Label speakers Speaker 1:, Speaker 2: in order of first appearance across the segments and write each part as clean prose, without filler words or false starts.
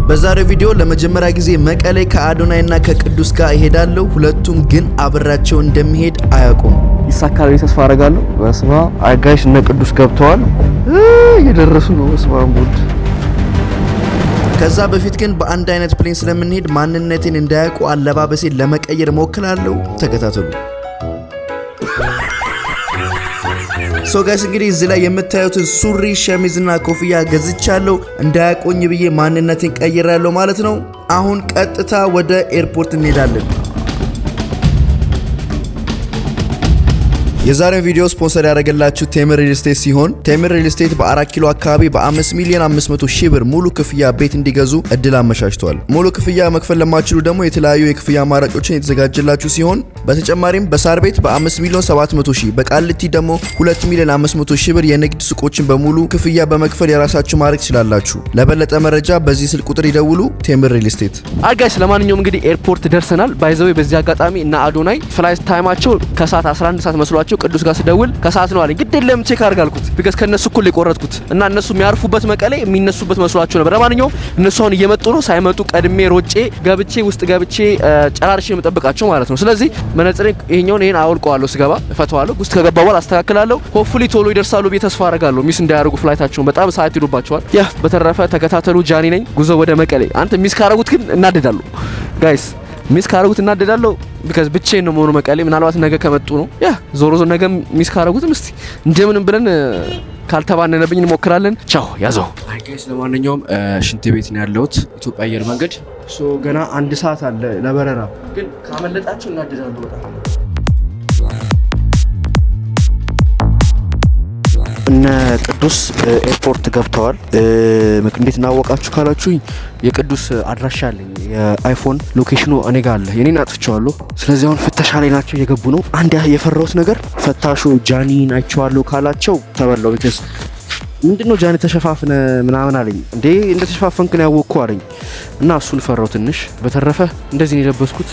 Speaker 1: በዛሬው ቪዲዮ ለመጀመሪያ ጊዜ መቀሌ ከአዶናይና ከቅዱስ ጋር እሄዳለሁ። ሁለቱም ግን አብራቸው እንደሚሄድ አያውቁም።
Speaker 2: ይሳካል ተስፋ አደርጋለሁ። በስማ አጋይስ እነ ቅዱስ ገብተዋል፣ እየደረሱ ነው። በስማ ሙድ
Speaker 1: ከዛ በፊት ግን በአንድ አይነት ፕሌን ስለምንሄድ ማንነቴን እንዳያውቁ አለባበሴን ለመቀየር ሞክራለሁ። ተከታተሉ። ሶ ጋይስ እንግዲህ እዚህ ላይ የምታዩትን ሱሪ ሸሚዝና ኮፍያ ገዝቻለሁ። እንዳያቆኝ ብዬ ማንነቴን ቀይራለሁ ማለት ነው። አሁን ቀጥታ ወደ ኤርፖርት እንሄዳለን። የዛሬው ቪዲዮ ስፖንሰር ያደረገላችሁ ቴምር ሪል ስቴት ሲሆን ቴምር ሪል ስቴት በ4 ኪሎ አካባቢ በ5,500,000 ብር ሙሉ ክፍያ ቤት እንዲገዙ እድል አመቻችቷል። ሙሉ ክፍያ መክፈል ለማትችሉ ደግሞ የተለያዩ የክፍያ አማራጮችን የተዘጋጀላችሁ ሲሆን በተጨማሪም በሳር ቤት በ5,700,000 በቃሊቲ ደግሞ 2,500,000 ብር የንግድ ሱቆችን በሙሉ ክፍያ በመክፈል የራሳችሁ ማድረግ ትችላላችሁ። ለበለጠ መረጃ በዚህ ስልክ ቁጥር ይደውሉ። ቴምር ሪል ስቴት።
Speaker 2: ጋይስ ለማንኛውም እንግዲህ ኤርፖርት ደርሰናል። ባይዘው በዚህ አጋጣሚ እና አዶናይ ፍላይት ታይማቸው ከሰዓት 11 ሰዓት መስሏቸው ቅዱስ ጋር ስደውል ከሰዓት ነው አለኝ። ግድ የለም ቼክ አድርግ አልኩት። ቢካዝ ከነሱ እኩል የቆረጥኩት እና እነሱ የሚያርፉበት መቀሌ የሚነሱበት መስሏቸው ነበር። ለማንኛውም እነሱ አሁን እየመጡ ነው። ሳይመጡ ቀድሜ ሮጬ ገብቼ ጨራርሼ የምጠብቃቸው ማለት ነው። ስለዚህ መነጽሬን ይሄን አውልቀዋለሁ። ስገባ እፈተዋለሁ። ውስጥ ከገባ በኋላ አስተካክላለሁ። ሆፕፉሊ ቶሎ ይደርሳሉ ብዬ ተስፋ አደርጋለሁ። ሚስ እንዳያደርጉ ፍላይታቸውን በጣም ሰዓት ይሉባቸዋል። ያ በተረፈ ተከታተሉ። ጃኒ ነኝ። ጉዞ ወደ መቀሌ። አንተ ሚስ ካረጉት ግን እናደዳለሁ ጋይስ። ሚስ ካረጉት እናደዳለሁ። ቢካዝ ብቻዬን ነው መሆኑ መቀሌ። ምናልባት ነገ ከመጡ ነው ያ ዞሮ ነገ ሚስ ካረጉትም እስቲ እንደምንም ብለን ካልተባነነብኝ እንሞክራለን። ቻው ያዘው። አይ ጋይስ ለማንኛውም ሽንት ቤት ነው ያለሁት ኢትዮጵያ አየር መንገድ። ገና 1 ሰዓት አለ ለበረራ። ግን ካመለጣችሁ እናደዳለሁ በጣም። እነ ቅዱስ ኤርፖርት ገብተዋል። እንዴት እናወቃችሁ ካላችሁኝ የቅዱስ አድራሻ አለኝ። የአይፎን ሎኬሽኑ እኔ ጋር አለ። የኔን አጥፍቼዋለሁ። ስለዚህ አሁን ፍተሻ ላይ ናቸው፣ እየገቡ ነው። አንድ የፈራሁት ነገር ፈታሹ ጃኒን አይቼዋለሁ ካላቸው ተበላው። ቢካዝ ምንድነው ጃኒ ተሸፋፍነ ምናምን አለኝ። እንዴ እንደ ተሸፋፈንክ ነው ያወቅኩ አለኝ እና እሱን ፈራው ትንሽ። በተረፈ እንደዚህ ነው የለበስኩት።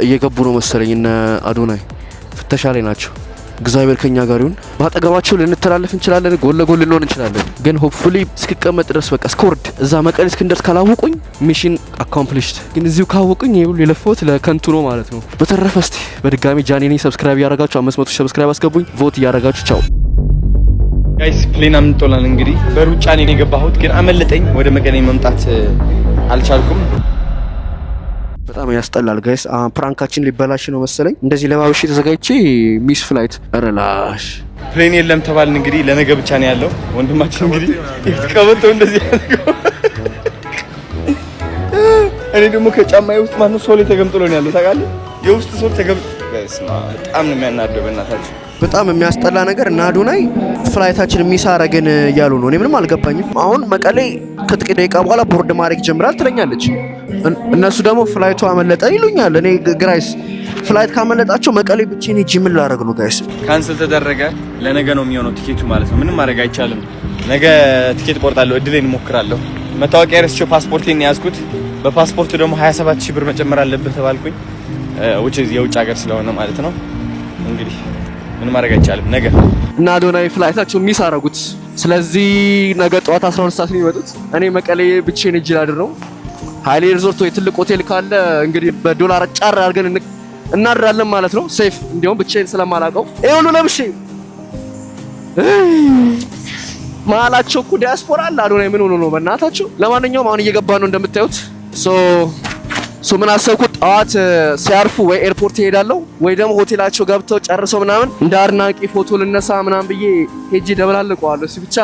Speaker 2: እየገቡ ነው መሰለኝ እነ አዶናይ ፍተሻ ላይ ናቸው። እግዚአብሔር ከኛ ጋር ይሁን። ባጠገባቸው ልንተላለፍ እንችላለን፣ ጎን ለጎን ልንሆን እንችላለን። ግን ሆፕፉሊ እስክቀመጥ ድረስ በቃ እስከወርድ እዛ መቀሌ እስክንደርስ ካላወቁኝ ሚሽን አኮምፕሊሽድ። ግን እዚሁ ካወቁኝ ይሁን የለፈውት ለከንቱ ነው ማለት ነው። በተረፈ እስቲ በድጋሚ ጃኒ ነኝ። ሰብስክራይብ ያደረጋችሁ 500 ሰብስክራይብ አስገቡኝ። ቮት እያደረጋችሁ ቻው
Speaker 3: ጋይስ። ፕሌን አምጥቶላል። እንግዲህ በሩጫ ነው የገባሁት፣ ግን አመለጠኝ። ወደ መቀሌ መምጣት አልቻልኩም።
Speaker 2: በጣም ያስጠላል ጋይስ። ፕራንካችን ሊበላሽ ነው መሰለኝ። እንደዚህ ለማብሽ ተዘጋጅቼ ሚስ ፍላይት ረላሽ
Speaker 3: ፕሌን የለም ተባልን። እንግዲህ ለነገ ብቻ ነው ያለው። ወንድማችን እንግዲህ ይተቀበጠው እንደዚህ ያደርገው። እኔ ደግሞ ከጫማዬ ውስጥ ማነው ሶል ተገምጥሎ ነው ያለው ታውቃለህ? የውስጥ ሶል ተገምጥ። በጣም ነው የሚያናደው በእናታችሁ።
Speaker 2: በጣም የሚያስጠላ ነገር እና አዶናይ ፍላይታችን ሚስ አረገን እያሉ ነው። እኔ ምንም አልገባኝም። አሁን መቀሌ ከጥቂት ደቂቃ በኋላ ቦርድ ማድረግ ጀምራል ትለኛለች። እነሱ ደግሞ ፍላይቱ አመለጠ ይሉኛል። እኔ ግራይስ ፍላይት ካመለጣቸው መቀሌ ብቻዬን ሄጄ ምን ላደርግ ነው ጋይስ?
Speaker 3: ካንስል ተደረገ። ለነገ ነው የሚሆነው ቲኬቱ ማለት ነው። ምንም ማድረግ አይቻልም። ነገ ቲኬት ቆርጣለሁ። እድሌን እሞክራለሁ። መታወቂያ ረስቼው ፓስፖርቴን ያዝኩት። በፓስፖርቱ ደግሞ 27,000 ብር መጨመር አለብህ ተባልኩኝ። የውጭ ሀገር ስለሆነ ማለት ነው። እንግዲህ ምን ማድረግ አይቻልም። ነገ
Speaker 2: እና አዶናይ ፍላይታቸው ሚስ አረጉት። ስለዚህ ነገ ጠዋት 12 ሰዓት ነው የሚመጡት። እኔ መቀሌ ብቻዬን ሄጄ ላድር ነው። ሃይሌ ሪዞርት ወይ ትልቅ ሆቴል ካለ እንግዲህ በዶላር ጫር አድርገን እናድራለን ማለት ነው። ሴፍ እንዲያውም ብቻዬን ስለማላውቀው ይሄ ሁሉ ለብሼ ማላቸው እኮ ዲያስፖራ አለ። አዶናይ ምን ሆኖ ነው በእናታቸው? ለማንኛውም አሁን እየገባ ነው እንደምታዩት። ሶ ምን አሰብኩት፣ ጠዋት ሲያርፉ ወይ ኤርፖርት ይሄዳለሁ ወይ ደግሞ ሆቴላቸው ገብተው ጨርሰው ምናምን እንደ አድናቂ ፎቶ ልነሳ ምናምን ብዬ ሄጄ ደበላልቀዋለሁ። እሱ ብቻ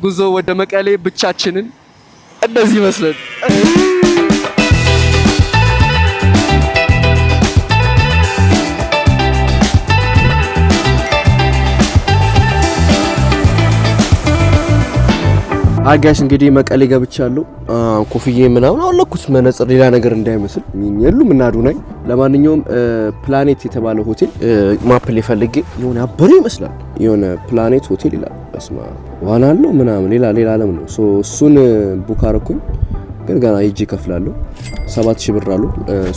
Speaker 2: ጉዞ ወደ መቀሌ ብቻችንን እንደዚህ ይመስላል። አጋሽ እንግዲህ መቀሌ ገብቻለሁ። ኮፍዬ ምናምን አወለኩት፣ መነጽር ሌላ ነገር እንዳይመስል የሉም እና አዶናይ። ለማንኛውም ፕላኔት የተባለ ሆቴል ማፕ ላይ ፈልጌ የሆነ አበረ ይመስላል። የሆነ ፕላኔት ሆቴል ይላል። በስማ ዋና አለው ምናምን ሌላ ዓለም ነው። እሱን ቡክ አረኩኝ። ግን ገና ሄጄ እከፍላለሁ። 7,000 ብር አሉ።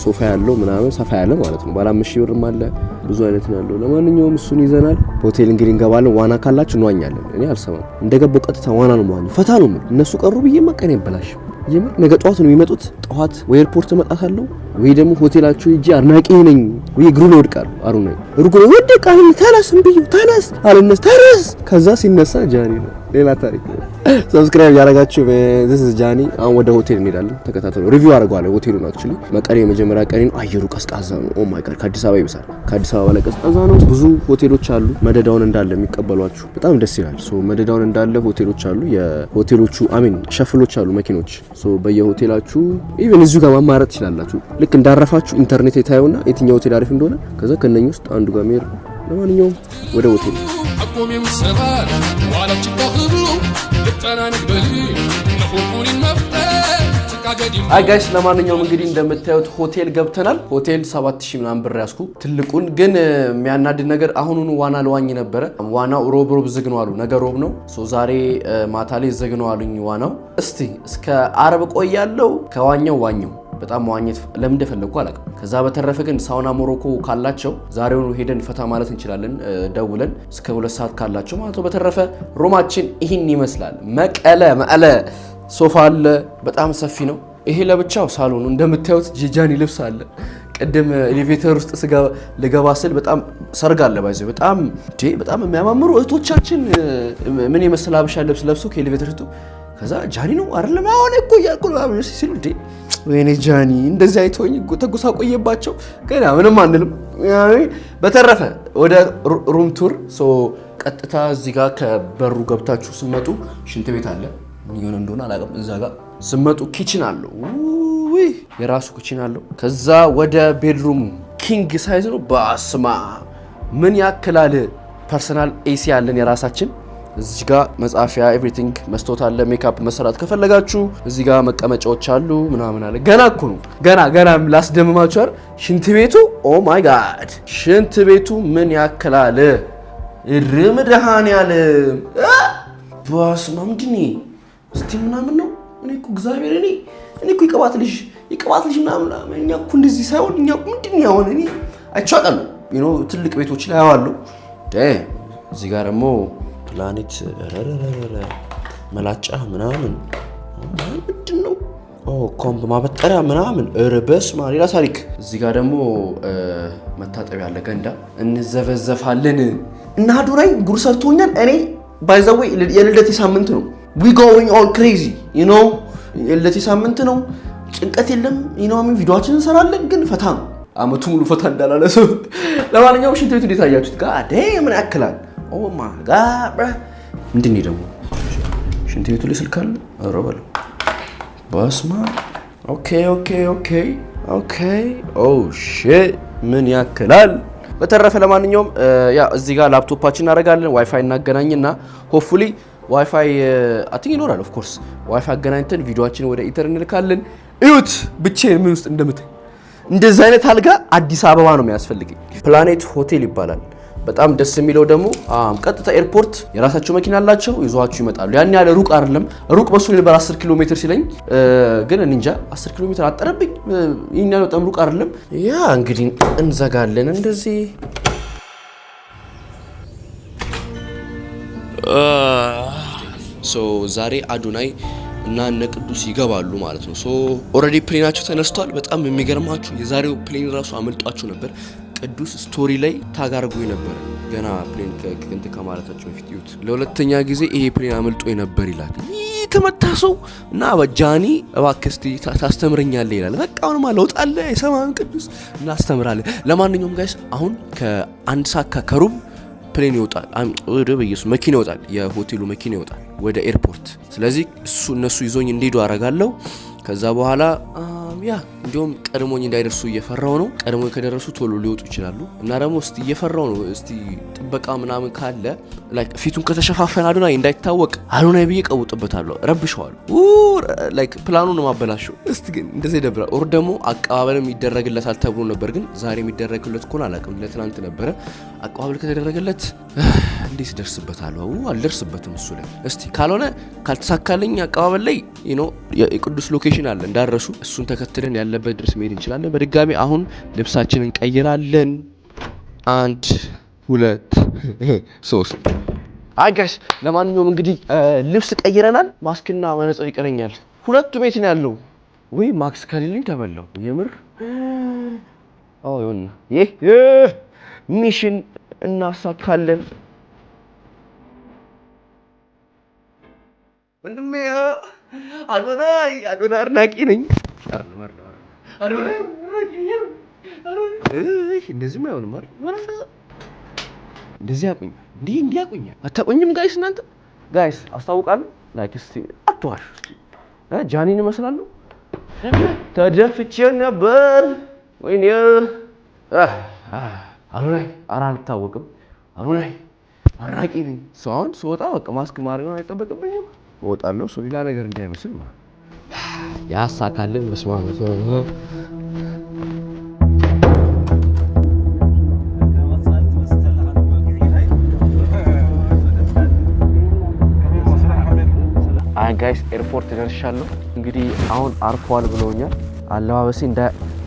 Speaker 2: ሶፋ ያለው ምናምን ሰፋ ያለ ማለት ነው። ባለ 5,000 ብርም አለ ብዙ አይነት ነው ያለው። ለማንኛውም እሱን ይዘናል። ሆቴል እንግዲህ እንገባለን። ዋና ካላችሁ እንዋኛለን። እኔ አልሰማም። እንደገባው ቀጥታ ዋና ነው የምዋኘው። ፈታ ነው የምልህ። እነሱ ቀሩ ብዬ መቀን ይበላሽ። የምር ነገ ጠዋት ነው የሚመጡት። ጠዋት ወይ ኤርፖርት እመጣታለሁ ወይ ደግሞ ሆቴላችሁ ሂጂ አድናቂ ነኝ ወይ እግሩ ነው ወድቃለሁ። አሩ ነው እርጉ ነው ወደቃል። ተነስ እምብዩ ተነስ አለነስ ተነስ። ከዛ ሲነሳ ጃኒ ነው ሌላ ታሪክ ነው። ሰብስክራይብ ያደረጋችሁ this is ጃኒ። አሁን ወደ ሆቴል እንሄዳለን። ተከታተሉ። ሪቪው አደርጋለሁ ሆቴሉን። አክቹሊ መቀሌ የመጀመሪያ ቀን ነው። አየሩ ቀዝቃዛ ነው። ኦ ማይ ጋድ ከአዲስ አበባ ይብሳል። ከአዲስ አበባ ላይ ቀዝቃዛ ነው። ብዙ ሆቴሎች አሉ መደዳውን እንዳለ የሚቀበሏችሁ በጣም ደስ ይላል። ሶ መደዳውን እንዳለ ሆቴሎች አሉ። የሆቴሎቹ ሸፍሎች አሉ መኪኖች። ሶ በየሆቴላችሁ ኢቭን እዚሁ ጋር ማማረጥ ትችላላችሁ። ልክ እንዳረፋችሁ ኢንተርኔት የታዩና የትኛው ሆቴል አሪፍ እንደሆነ ከዛ ከነኝ ውስጥ አንዱ ጋር መሄድ። ለማንኛውም ወደ ሆቴል አይ ጋይስ ለማንኛውም እንግዲህ እንደምታዩት ሆቴል ገብተናል። ሆቴል 7000 ምናምን ብር ያስኩ ትልቁን። ግን የሚያናድድ ነገር አሁኑኑ ዋና ለዋኝ ነበረ። ዋናው ሮብ ዝግ ነው አሉ። ነገ ሮብ ነው። ዛሬ ማታ ላይ ዝግ ነው አሉኝ ዋናው። እስቲ እስከ አርብ ቆያለሁ። ከዋኛው ዋኘው በጣም መዋኘት ለምን እንደፈለኩ አላውቅም። ከዛ በተረፈ ግን ሳውና ሞሮኮ ካላቸው ዛሬውኑ ሄደን ፈታ ማለት እንችላለን ደውለን እስከ 2 ሰዓት ካላቸው ማለት ነው። በተረፈ ሮማችን ይህን ይመስላል። መቀለ ሶፋ አለ፣ በጣም ሰፊ ነው። ይሄ ለብቻው ሳሎኑ እንደምታዩት ጂጃኒ ልብስ አለ። ቅድም ኤሌቬተር ውስጥ ልገባ ስል በጣም ሰርግ አለ ባይዘው በጣም የሚያማምሩ እህቶቻችን ምን የመሰለ ሀበሻ ልብስ ለብሰው ከኤሌቬተር ሲጡ ከዛ ጃኒ ነው አይደለም አሁን እኮ ያልኩ ነው ሲሉ ወይኔ ጃኒ እንደዚህ አይቶኝ ተጎሳቆየባቸው። ገና ምንም አንልም። በተረፈ ወደ ሩም ቱር ቀጥታ እዚህ ጋር ከበሩ ገብታችሁ ስመጡ ሽንት ቤት አለ። ምን ይሆን እንደሆነ አላውቅም። እዛ ጋር ስመጡ ኪችን አለው። የራሱ ኪችን አለው። ከዛ ወደ ቤድሩሙ ኪንግ ሳይዝ ነው። ባስማ ምን ያክላል። ፐርሰናል ኤሲ ያለን የራሳችን። እዚህ ጋር መጻፊያ ኤቭሪቲንግ መስታወት አለ። ሜካፕ መሰራት ከፈለጋችሁ እዚህ ጋር መቀመጫዎች አሉ ምናምን አለ። ገና እኮ ነው ገና ላስደምማችሁ አይደል። ሽንት ቤቱ ኦ ማይ ጋድ ሽንት ቤቱ ምን ያክላል። እርምድሃን ያለ ባስማ ምንድን እስቲ ምናምን ነው። እኔ እኮ እግዚአብሔር እኔ እኮ ይቀባት ልጅ ምናምን እኛ እኮ እንደዚህ ሳይሆን እኛ ምንድን ያሆን እኔ አይቻለሁ ትልቅ ቤቶች ላይ አዋለሁ። እዚህ ጋር ደግሞ ፕላኔት መላጫ ምናምን ምንድን ነው ኮምብ ማበጠሪያ ምናምን እርበስ ሌላ ታሪክ። እዚህ ጋር ደግሞ መታጠቢያ ያለ ገንዳ እንዘፈዘፋለን። እና ዱራይ ጉር ሰርቶኛል። እኔ ባይ ዘ ዌይ የልደቴ ሳምንት ነው። we going all crazy የልደቴ ሳምንት ነው። ጭንቀት የለም ቪዲዮአችን እንሰራለን። ግን ፈታ ነው። አመቱ ሙሉ ፈታ እንዳላለ ሰው። ለማንኛውም ሽንት ቤቱ እንዴት አያችሁት? ጋር ምን ያክላል። ኦ ማይ ጋድ ምንድን ነው ደግሞ ሽንት ቤቱ ላይ ስልክ አለ። ኧረ በለው በስማ ኦኬ ኦ ሺት ምን ያክላል። በተረፈ ለማንኛውም እዚህ ጋር ላፕቶፓችን እናደርጋለን። ዋይፋይ እናገናኝና ሆፕፉሊ ዋይፋይ አትኝ ይኖራል። ኦፍ ኮርስ ዋይፋይ አገናኝተን ቪዲዮአችንን ወደ ኢንተርኔት እንልካለን። እዩት ብቻዬን ምን ውስጥ እንደምታይ። እንደዚህ አይነት አልጋ አዲስ አበባ ነው የሚያስፈልገኝ። ፕላኔት ሆቴል ይባላል። በጣም ደስ የሚለው ደግሞ ቀጥታ ኤርፖርት የራሳቸው መኪና አላቸው፣ ይዟችሁ ይመጣሉ። ያን ያለ ሩቅ አይደለም። ሩቅ በሱ ነበር 10 ኪሎ ሜትር ሲለኝ ግን እንጃ 10 ኪሎ ሜትር አጠረብኝ። ይሄን ያለው በጣም ሩቅ አይደለም። ያ እንግዲህ እንዘጋለን እንደዚህ። ዛሬ አዶናይ እና እነ ቅዱስ ይገባሉ ማለት ነው። ኦልሬዲ ፕሌናቸው ተነስቷል። በጣም የሚገርማችሁ የዛሬው ፕሌን ራሱ አመልጧችሁ ነበር። ቅዱስ ስቶሪ ላይ ታጋርጎ ነበር ገና ፕሌን ከእንት ከማለታቸው በፊት ይዩት። ለሁለተኛ ጊዜ ይሄ ፕሌን አመልጦ ነበር ይላል። ተመታሰው እና በጃኒ እባክህ እስቲ ታስተምረኛለህ ይላል። በቃ አሁንማ ለውጣለ የሰማን ቅዱስ እና አስተምራለህ። ለማንኛውም ጋይስ አሁን ከአንድ ሰዓት ከሩብ ፕሌን ይወጣል። ወደ በየሱስ መኪና ይወጣል። የሆቴሉ መኪና ይወጣል ወደ ኤርፖርት። ስለዚህ እነሱ ይዞኝ እንዲሄዱ አረጋለሁ። ከዛ በኋላ እንዲሁም ቀድሞኝ እንዳይደርሱ እየፈራው ነው። ቀድሞኝ ከደረሱ ቶሎ ሊወጡ ይችላሉ እና ደግሞ እስቲ እየፈራው ነው። እስቲ ጥበቃ ምናምን ካለ ላይክ ፊቱን ከተሸፋፈነ አዶናይ እንዳይታወቅ አዶናይ ብዬ ቀውጥበታለሁ፣ ረብሸዋለሁ። ላይክ ፕላኑን ማበላሸው። እስቲ ግን እንደዚህ ደብራ ኦር ደግሞ አቀባበልም ይደረግለታል ተብሎ ነበር። ግን ዛሬ የሚደረግለት ኮን አላውቅም። ለትናንት ነበረ አቀባበል ከተደረገለት እንዴት ደርስበታለሁ? አልደርስበትም እሱ ላይ። እስቲ ካልሆነ ካልተሳካልኝ አቀባበል ላይ የቅዱስ ሎኬሽን አለ እንዳረሱ እሱን ተከትለን ያለበት ድረስ መሄድ እንችላለን። በድጋሚ አሁን ልብሳችንን ቀይራለን። 1 2 3 አይ ጋይስ ለማንኛውም እንግዲህ ልብስ ቀይረናል። ማስክና መነጽር ይቀረኛል። ሁለቱም ቤት ነው ያለው። ወይ ማክስ ከሌለኝ ተበላው የምር ይሁን ይሄ ሚሽን እናሳካለን። ወንድሜ አዶናይ አድናቂ ነኝ። እንደዚህ ማይሆን ማለት እንደዚህ ያቁኝ እንዲህ ያቁኝ አታቁኝም ጋይስ እናንተ ጋይስ አስታውቃለሁ ላይክ እስቲ አትዋሽ ጃኒን እመስላለሁ ተደፍቼ ነበር ወይኔ አዶናይ አልታወቅም አዶናይ አድናቂ ነኝ ሰውን ስወጣ በቃ ማስክ ማድረግ አይጠበቅብኝም እወጣለሁ ሰው ሌላ ነገር እንዳይመስል ያሳካልን መስማማት ጋይስ ኤርፖርት ደርሻለሁ። እንግዲህ አሁን አርፏል ብለውኛል። አለባበሴ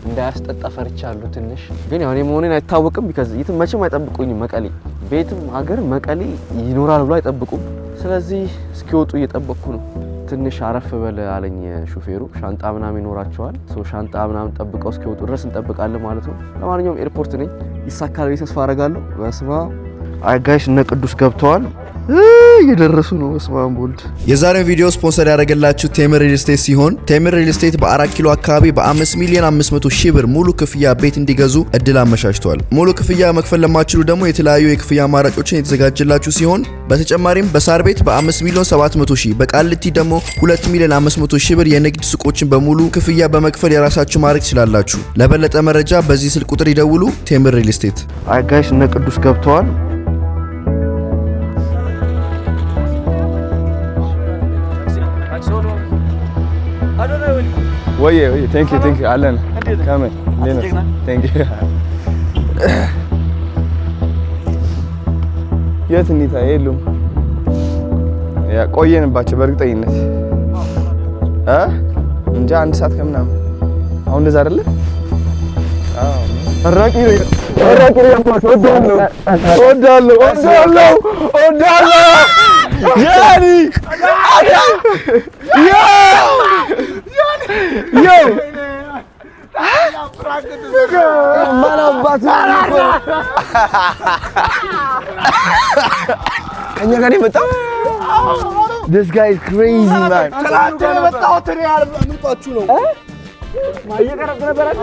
Speaker 2: እንዳያስጠጣ ፈርቻለሁ ትንሽ ግን ያው እኔ መሆኔን አይታወቅም because የትም መቼም አይጠብቁኝም መቀሌ ቤትም ሀገር መቀሌ ይኖራል ብሎ አይጠብቁም። ስለዚህ እስኪወጡ እየጠበቅኩ ነው። ትንሽ አረፍ በለ አለኝ ሹፌሩ። ሻንጣ ምናምን ይኖራቸዋል ሻንጣ ምናምን ጠብቀው እስኪወጡ ድረስ እንጠብቃለን ማለት ነው። ለማንኛውም ኤርፖርት ነኝ። ይሳካል ብዬ ተስፋ አደርጋለሁ። በስመ አብ አይ ጋይስ እነ ቅዱስ ገብተዋል እየደረሱ ነው። ስማም ቦልድ
Speaker 1: የዛሬው ቪዲዮ ስፖንሰር ያደረገላችሁ ቴምር ሪል ስቴት ሲሆን ቴምር ሪል ስቴት በ4 ኪሎ አካባቢ በ5,500,000 ብር ሙሉ ክፍያ ቤት እንዲገዙ እድል አመቻችቷል። ሙሉ ክፍያ መክፈል ለማትችሉ ደግሞ የተለያዩ የክፍያ አማራጮችን የተዘጋጀላችሁ ሲሆን በተጨማሪም በሳር ቤት በ5,700,000 በቃሊቲ ደግሞ 2,500,000 ብር የንግድ ሱቆችን በሙሉ ክፍያ በመክፈል የራሳችሁ ማድረግ ትችላላችሁ። ለበለጠ መረጃ በዚህ ስልክ ቁጥር ይደውሉ። ቴምር ሪል ስቴት።
Speaker 2: አይ ጋይስ እነ ቅዱስ ገብተዋል።
Speaker 3: Oye, thank you. Alan, come in. Thank you. የት እንሂድ? የሉም ያ ቆየንባቸው በእርግጠኝነት እንጃ 1 ሰዓት ከምናምን አሁን እንደዛ አይደለ? አራቂ ነው ያኒ Yo! Kanya gani betul? This guy is crazy man. Tera betul tera menurutku lo. Maya kan kena berat?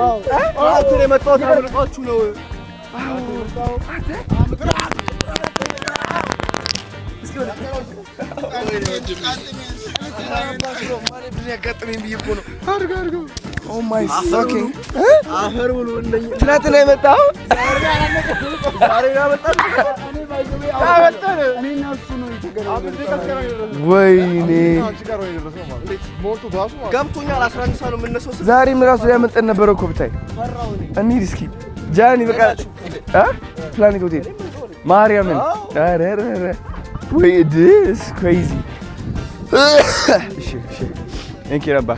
Speaker 3: Tera betul tera menurutku lo. Oh my fucking ትናንት ነው የመጣው ወይኔ ገብቶኛል 11 ሰዓት ነው የምነሳው ዛሬም ራሱ ያመጣን ነበር እኮ ብታይ እንሂድ እስኪ ጃኒ በቃ ፕላኔት ሆቴል ማርያምን አረረረ ወይ this crazy እሺ እንኪ ረባ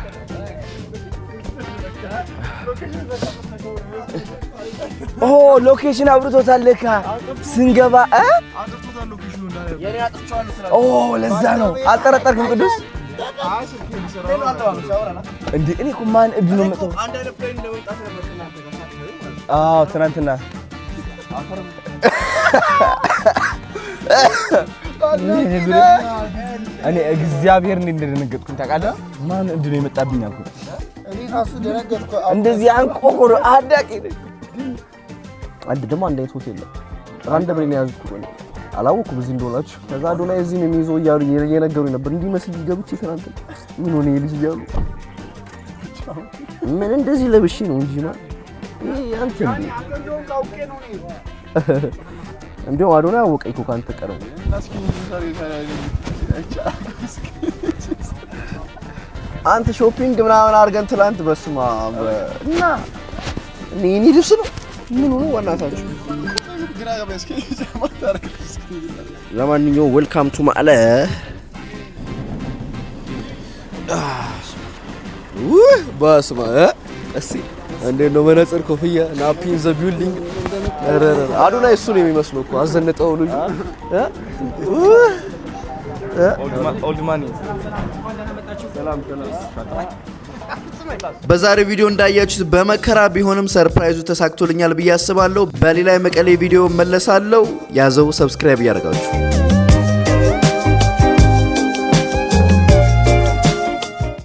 Speaker 3: ሎኬሽን አብርቶታል ለካ ስንገባ አጥርቶታል ሎኬሽኑ እንዳለ የኔ አጥርቻለሁ ስላለ ለዛ ነው አልጠረጠርክም ቅዱስ እንዴ እኔ እኮ ማን እብድ ነው መጣው አንድ አይነት ፕሌን እንደመጣት ነበር ትናንትና እኔ እግዚአብሔር እንደደነገጥኩኝ ታውቃለህ ማን እብድ ነው የመጣብኝ አልኩ እኔ ራሱ ደነገጥኩ እንደዚህ አንቆቆር አዳቂ አንድ ደግሞ አንድ አይነት ሆቴል ነው ራንደም ላይ ያዝኩት ነው አላወኩም እዚህ እንደሆናችሁ ከዛ አዶናይ እዚህ ነው የሚይዘው እያሉ እየነገሩኝ ነበር እንዲህ መስል ይገብቼ ትናንት ምን ሆነ ይልሽ እያሉ ምን እንደዚህ ለብሼ ነው እንጂ ማለት ይሄ አንተ እንደው አዶናይ አወቀኝ እኮ ካንተ ቀረው አንተ ሾፒንግ ምናምን አድርገን ትላንት በስማ እና እኔ ልብስ ነው ምን ሆነ ወናታችሁ ለማንኛውም ዌልካም ቱ ማለ በስማ እስቲ
Speaker 2: እንዴት ነው መነጽር ኮፍያ ናፒን ዘ ቢልዲንግ አዶናይ እሱ ነው የሚመስለው እኮ አዘነጠው ልጅ
Speaker 3: ኦልድ ማን
Speaker 1: በዛሬ ቪዲዮ እንዳያችሁት በመከራ ቢሆንም ሰርፕራይዙ ተሳክቶልኛል ብዬ አስባለሁ። በሌላ የመቀሌ ቪዲዮ መለሳለሁ። ያዘው ሰብስክራይብ ያደርጋችሁ